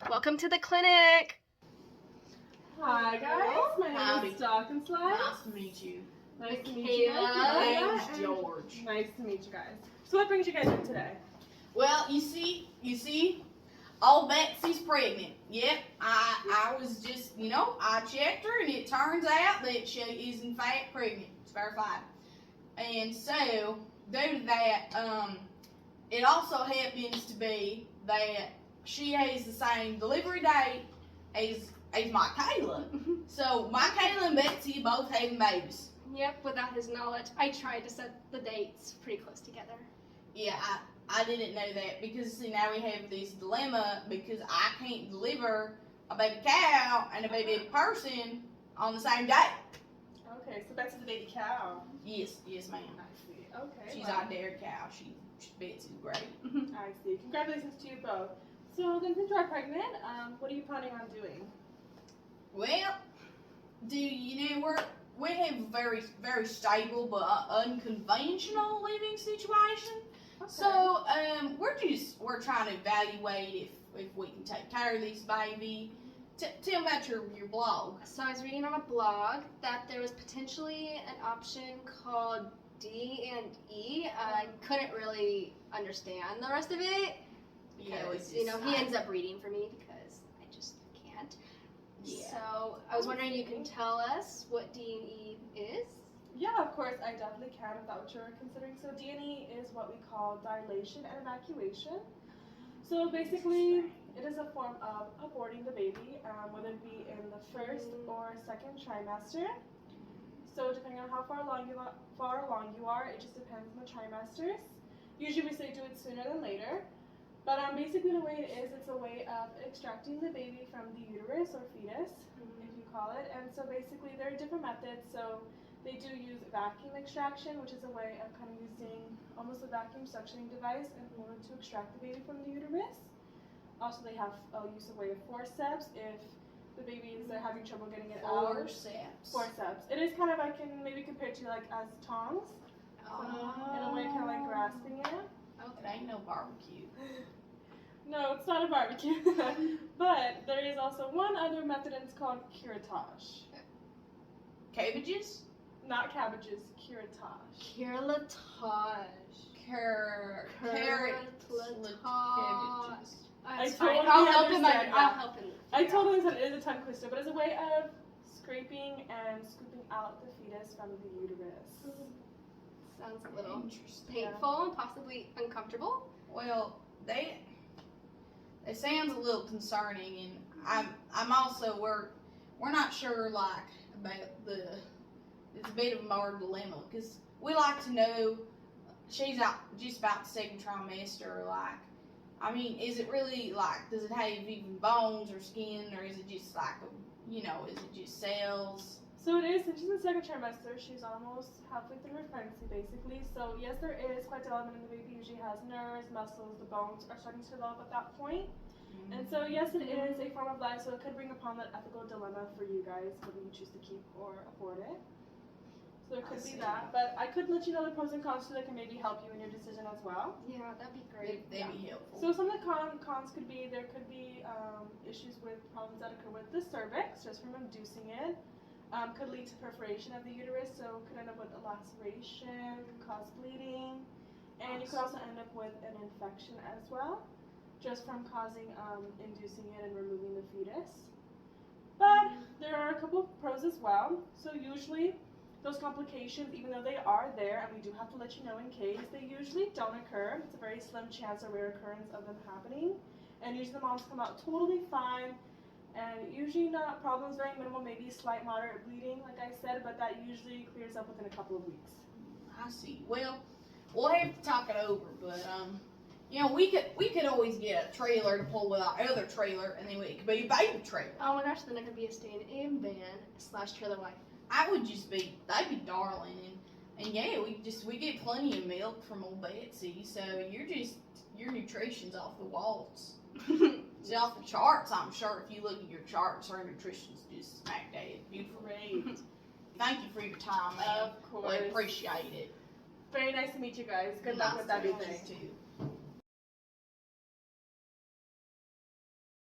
Welcome to the clinic. Hi guys, my name Howdy. is Doc and Slice. Nice to meet you. Nice to meet you guys. Michaela. My Yeah, name's and George. Nice to meet you guys. So what brings you guys in today? Well, you see, old Betsy's pregnant. Yep, I was just, I checked her and it turns out that she is in fact pregnant. It's verified. And so, due to that, it also happens to be that she has the same delivery date as Michaela. So Michaela and Betsy both having babies. Yep, without his knowledge, I tried to set the dates pretty close together. Yeah, I didn't know that because see now we have this dilemma because I can't deliver a baby cow and a baby person on the same day. Okay, so Betsy's a baby cow. Yes, ma'am. I see. Okay. She's well, our dairy cow. She's Betsy's great. I see. Congratulations to you both. So then since you are pregnant, what are you planning on doing? Well, we have a very very stable but unconventional living situation. Okay. So we're trying to evaluate if we can take care of this baby. Tell me about your blog. So I was reading on a blog that there was potentially an option called D&E. I couldn't really understand the rest of it because, he ends up reading for me because I just can't. Yeah. So I was wondering, you can tell us what D&E is? Yeah, of course, I definitely can if that's what you're considering. So D&E is what we call dilation and evacuation. So basically, it is a form of aborting the baby, whether it be in the first or second trimester. So depending on how far along you are, it just depends on the trimesters. Usually we say do it sooner than later. But basically the way it is, it's a way of extracting the baby from the uterus or fetus, if you call it. And so basically there are different methods. So they do use vacuum extraction, which is a way of kind of using almost a vacuum suctioning device in order to extract the baby from the uterus. Also, they have use a way of forceps if the babies are having trouble getting it out. Forceps. It is kind of, I can maybe compare to like as tongs. In a way, kind of like grasping it. It ain't no barbecue. No, it's not a barbecue. But there is also one other method, and it's called curettage. Cabbages? Not cabbages, curettage. Carrotage. Cabbages. I That's fine. totally I'll help him. understand I'll that. help him. I totally understand it is a tongue twister, but it's a way of scraping and scooping out the fetus from the uterus. Sounds a little Interesting. painful and possibly uncomfortable. Well, it sounds a little concerning, and I'm also we're not sure like about it's a bit of a more dilemma because we like to know she's out just about the second trimester. Like, I mean, is it really like does it have even bones or skin, or is it just like is it just cells? So it is, since she's in the second trimester, she's almost halfway through her pregnancy basically. So yes, there is quite development, and the baby usually has nerves, muscles, the bones are starting to develop at that point. And so yes, it is a form of life, so it could bring upon that ethical dilemma for you guys whether you choose to keep or abort it. So there could be that, but I could let you know the pros and cons so that can maybe help you in your decision as well. Yeah, that'd be great. That'd be helpful. So some of the cons could be there could be issues with problems that occur with the cervix just from inducing it. Could lead to perforation of the uterus, so could end up with a laceration, could cause bleeding, and you could also end up with an infection as well, just from inducing it and removing the fetus. But there are a couple of pros as well. So usually those complications, even though they are there, and we do have to let you know in case, they usually don't occur. It's a very slim chance or rare occurrence of them happening, and usually the moms come out totally fine. And usually not problems, very minimal, maybe slight moderate bleeding, like I said, but that usually clears up within a couple of weeks. I see. Well, we'll have to talk it over, but we could always get a trailer to pull with our other trailer, and then it could be a baby trailer. Oh my gosh, then I could be a stand-in van / trailer wife. I would they'd be darling, and yeah, we get plenty of milk from old Betsy, so your nutrition's off the walls. It's off the charts, I'm sure. If you look at your charts, her nutrition's just smack dab. Beautiful. Great. Thank you for your time, man. Of course. We appreciate it. Very nice to meet you guys. Good luck with Nice to meet everything. you too.